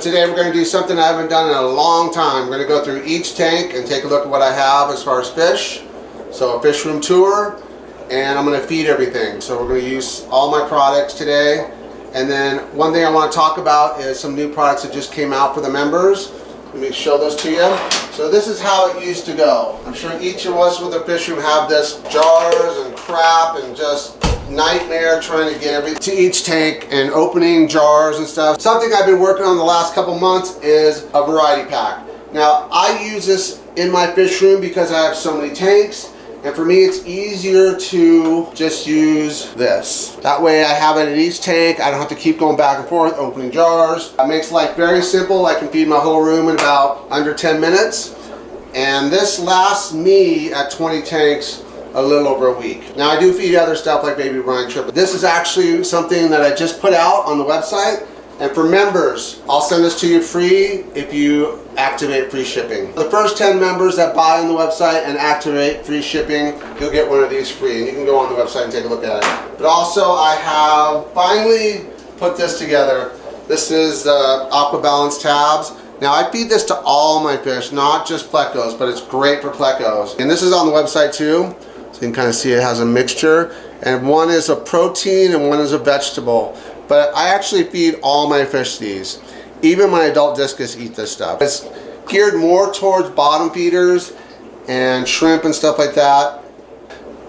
Today we're going to do something I haven't done in a long time. We're going to go through each tank and take a look at what I have as far as fish. So a fish room tour, and I'm going to feed everything. So we're going to use all my products today. And then one thing I want to talk about is some new products that just came out for the members. Let me show those to you. So this is how it used to go. I'm sure each of us with a fish room have this jars and crap and just nightmare trying to get everything to each tank and opening jars and stuff. Something I've been working on the last couple months is a variety pack. Now I use this in my fish room because I have so many tanks, and for me it's easier to just use this. That way I have it at each tank. I don't have to keep going back and forth opening jars. It makes life very simple. I can feed my whole room in about under 10 minutes, and this lasts me at 20 tanks a little over a week. Now I do feed other stuff like baby brine shrimp, but this is actually something that I just put out on the website, and for members I'll send this to you free if you activate free shipping. The first 10 members that buy on the website and activate free shipping, you'll get one of these free, and you can go on the website and take a look at it. But also I have finally put this together. This is the AquaBalance Tabs. Now I feed this to all my fish, not just Plecos, but it's great for Plecos. And this is on the website too. So you can kind of see it has a mixture, and one is a protein and one is a vegetable. But I actually feed all my fish these. Even my adult discus eat this stuff. It's geared more towards bottom feeders and shrimp and stuff like that.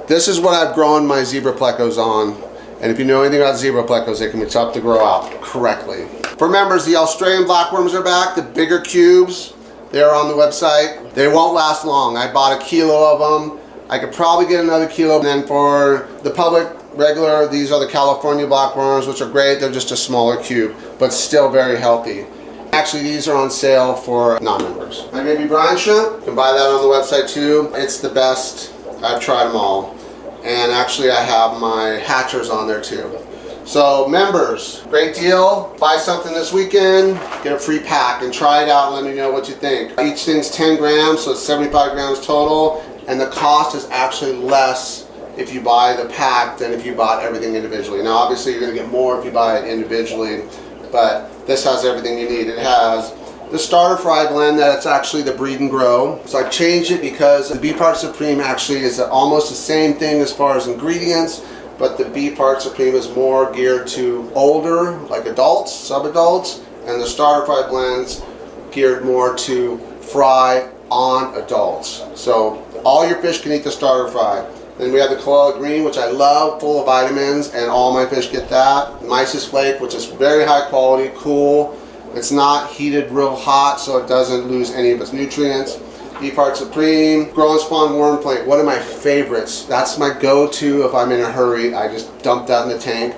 This is what I've grown my Zebra Plecos on. And if you know anything about Zebra Plecos, they can be tough to grow out correctly. For members, the Australian blackworms are back, the bigger cubes. They're on the website. They won't last long. I bought a kilo of them. I could probably get another kilo. And then for the public, regular, these are the California blackworms, which are great. They're just a smaller cube, but still very healthy. Actually, these are on sale for non-members. My baby brine shrimp, you can buy that on the website too. It's the best. I've tried them all. And actually, I have my hatchers on there too. So members, great deal. Buy something this weekend, get a free pack, and try it out and let me know what you think. Each thing's 10 grams, so it's 75 grams total. And the cost is actually less if you buy the pack than if you bought everything individually. Now obviously you're going to get more if you buy it individually, but this has everything you need. It has the starter fry blend that's actually the breed and grow. So I changed it because the B Part Supreme actually is almost the same thing as far as ingredients, but the B Part Supreme is more geared to older, like adults, sub-adults, and the starter fry blend's geared more to fry on adults. So all your fish can eat the starter fry. Then we have the Koala Green, which I love, full of vitamins, and all my fish get that. Mysis Flake, which is very high quality, cool. It's not heated real hot, so it doesn't lose any of its nutrients. B Part Supreme, Grow and Spawn Worm Plate, one of my favorites. That's my go-to if I'm in a hurry. I just dump that in the tank,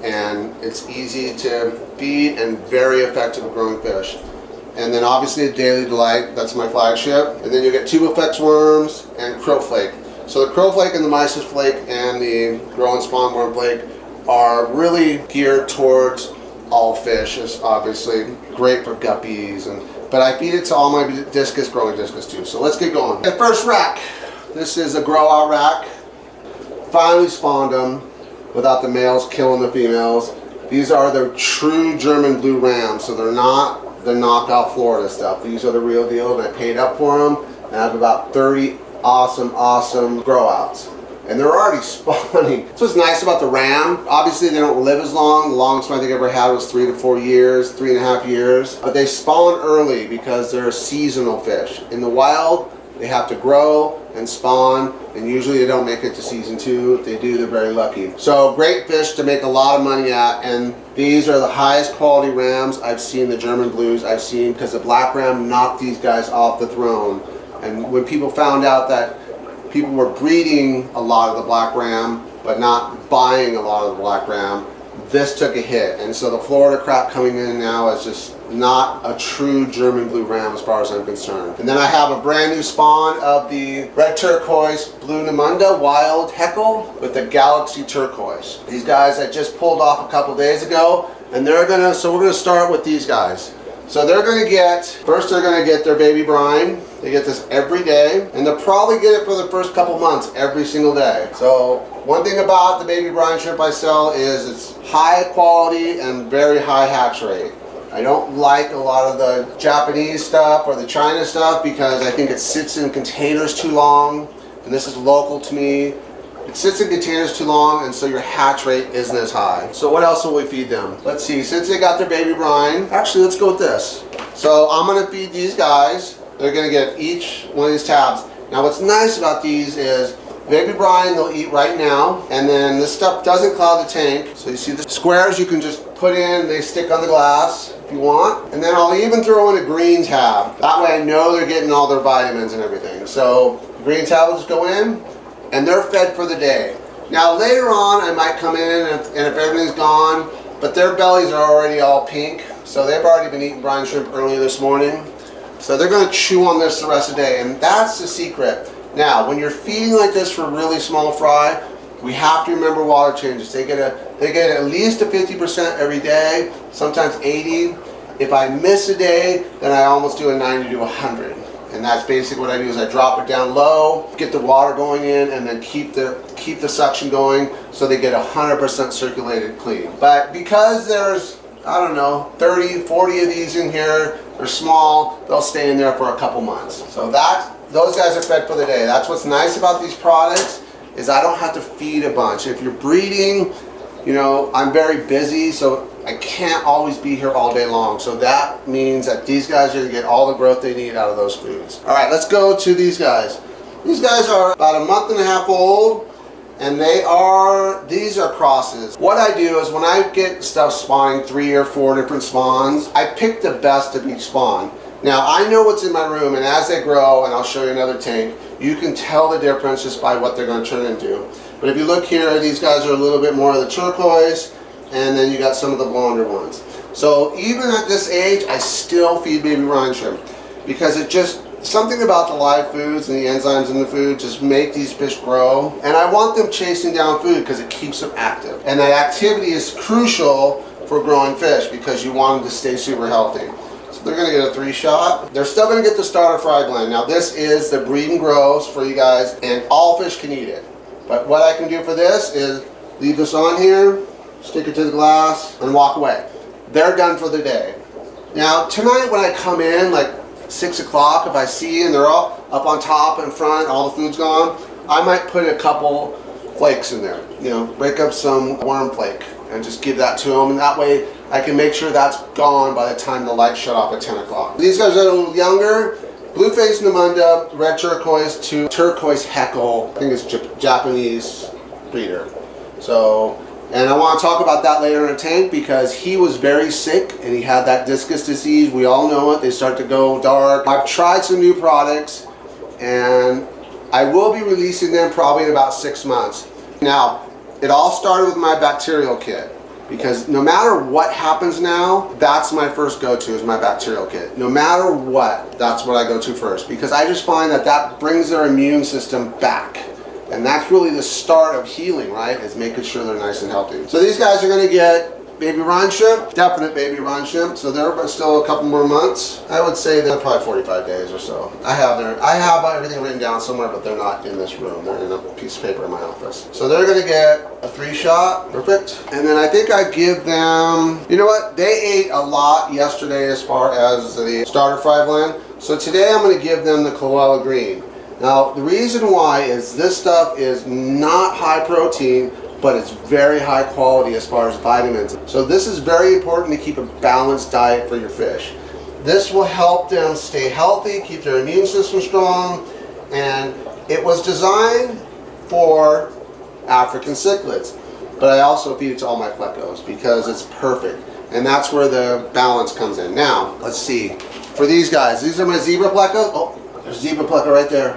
and it's easy to feed and very effective at growing fish. And then obviously the Daily Delight, that's my flagship. And then you get Tube Effects worms and Krill Flake. So the Krill Flake and the Mysis Flake and the Grow and Spawn Worm Flake are really geared towards all fish. It's obviously great for guppies, but I feed it to all my discus, growing discus too. So let's get going. The first rack, this is a Growout Rack. Finally spawned them without the males killing the females. These are the true German blue rams, so they're not the knockout Florida stuff. These are the real deal, and I paid up for them. And I have about 30 awesome growouts, and they're already spawning. So what's nice about the ram, obviously they don't live as long. The longest one I think I ever had was 3 to 4 years, 3.5 years. But they spawn early because they're a seasonal fish. In the wild, they have to grow and spawn, and usually they don't make it to season 2. If they do, they're very lucky. So great fish to make a lot of money at, and these are the highest quality rams I've seen. The German blues I've seen, because the black ram knocked these guys off the throne. And when people found out that people were breeding a lot of the black ram but not buying a lot of the black ram, this took a hit. And so the Florida crap coming in now is just not a true German blue ram as far as I'm concerned. And then I have a brand new spawn of the red turquoise blue Namunda wild Heckle with the galaxy turquoise. These guys I just pulled off a couple days ago, and we're gonna start with these guys. So they're going to get, first they're going to get their baby brine. They get this every day, and they'll probably get it for the first couple months every single day. So one thing about the baby brine shrimp I sell is it's high quality and very high hatch rate. I don't like a lot of the Japanese stuff or the China stuff because I think it sits in containers too long, and this is local to me. It sits in containers too long, and so your hatch rate isn't as high. So what else will we feed them? Let's see, since they got their baby brine, actually let's go with this. So I'm gonna feed these guys. They're gonna get each one of these tabs. Now what's nice about these is baby brine they'll eat right now, and then this stuff doesn't cloud the tank. So you see the squares you can just put in, they stick on the glass if you want. And then I'll even throw in a green tab. That way I know they're getting all their vitamins and everything. So the green tab will just go in, and they're fed for the day. Now later on I might come in and if everything's gone, but their bellies are already all pink, so they've already been eating brine shrimp early this morning. So they're gonna chew on this the rest of the day, and that's the secret. Now, when you're feeding like this for really small fry, we have to remember water changes. They get at least a 50% every day, sometimes 80. If I miss a day, then I almost do a 90 to 100. And that's basically what I do is I drop it down low, get the water going in, and then keep the suction going so they get 100% circulated clean. But because there's, I don't know, 30, 40 of these in here, they're small, they'll stay in there for a couple months. So those guys are fed for the day. That's what's nice about these products is I don't have to feed a bunch. If you're breeding, you know, I'm very busy, so I can't always be here all day long. So that means that these guys are gonna get all the growth they need out of those foods. All right, let's go to these guys. These guys are about a month and a half old, and these are crosses. What I do is when I get stuff spawning 3 or 4 different spawns, I pick the best of each spawn. Now I know what's in my room, and as they grow, and I'll show you another tank, you can tell the difference just by what they're going to turn into. But if you look here, these guys are a little bit more of the turquoise, and then you got some of the blonder ones. So even at this age, I still feed baby brine shrimp because it just, something about the live foods and the enzymes in the food just make these fish grow. And I want them chasing down food because it keeps them active. And that activity is crucial for growing fish because you want them to stay super healthy. So they're gonna get a 3-shot. They're still gonna get the starter fry blend. Now this is the breed and grows for you guys, and all fish can eat it. But what I can do for this is leave this on here, stick it to the glass, and walk away. They're done for the day. Now tonight when I come in, like 6 o'clock, if I see and they're all up on top in front, all the food's gone, I might put a couple flakes in there. You know, break up some worm flake and just give that to them, and that way I can make sure that's gone by the time the lights shut off at 10 o'clock. These guys are a little younger. Blue-faced Namunda, red turquoise to turquoise heckle. I think it's Japanese breeder. So, and I want to talk about that later in the tank because he was very sick and he had that discus disease. We all know it. They start to go dark. I've tried some new products and I will be releasing them probably in about 6 months. Now, it all started with my bacterial kit. Because no matter what happens now, that's my first go-to is my bacterial kit. No matter what, that's what I go to first. Because I just find that that brings their immune system back. And that's really the start of healing, right? Is making sure they're nice and healthy. So these guys are gonna get baby brine shrimp, definite baby brine shrimp. So they're still a couple more months. I would say they're probably 45 days or so. I have everything written down somewhere, but they're not in this room. They're in a piece of paper in my office. So they're gonna get a 3-shot, perfect. And then I think I give them, you know what? They ate a lot yesterday as far as the starter fry blend. So today I'm gonna give them the Cloella Green. Now the reason why is this stuff is not high protein, but it's very high quality as far as vitamins. So this is very important to keep a balanced diet for your fish. This will help them stay healthy, keep their immune system strong, and it was designed for African cichlids. But I also feed it to all my Plecos because it's perfect. And that's where the balance comes in. Now, let's see. For these guys, these are my Zebra Pleco. Oh, there's Zebra Pleco right there.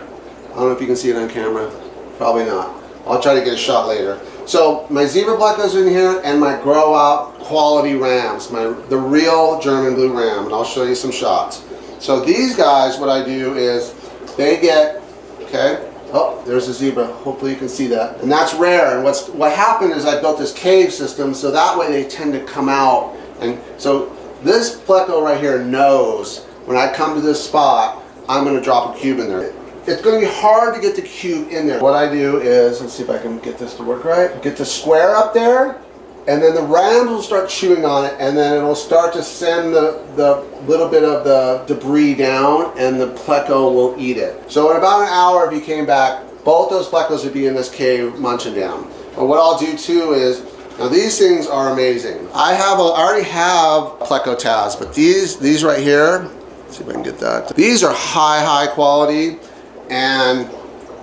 I don't know if you can see it on camera. Probably not. I'll try to get a shot later. So my Zebra Plecos in here and my Growout quality rams, the real German blue ram, and I'll show you some shots. So these guys, what I do is they get, okay, oh, there's a zebra. Hopefully you can see that. And that's rare. And what happened is I built this cave system so that way they tend to come out. And so this Pleco right here knows when I come to this spot, I'm going to drop a cube in there. It's going to be hard to get the cube in there. What I do is, let's see if I can get this to work right. Get the square up there, and then the rams will start chewing on it, and then it'll start to send the little bit of the debris down, and the pleco will eat it. So in about an hour, if you came back, both those plecos would be in this cave munching down. But what I'll do too is, now these things are amazing. I already have Pleco tabs, but these right here, let's see if I can get that. These are high quality, and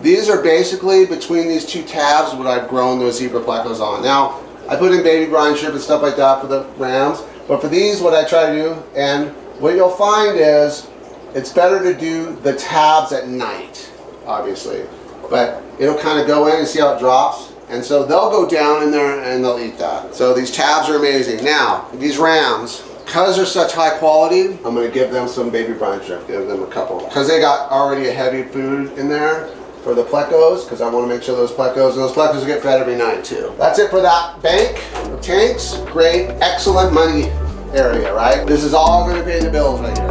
these are basically between these two tabs what I've grown those Zebra Plecos on. Now, I put in baby brine shrimp and stuff like that for the rams, but for these, what I try to do, and what you'll find is, it's better to do the tabs at night, obviously, but it'll kind of go in and see how it drops. And so they'll go down in there and they'll eat that. So these tabs are amazing. Now, these rams, because they're such high quality, I'm gonna give them some baby brine shrimp, give them a couple. Because they got already a heavy food in there for the plecos, because I wanna make sure those plecos get fed every night too. That's it for that bank of tanks. Great, excellent money area, right? This is all gonna pay the bills right here.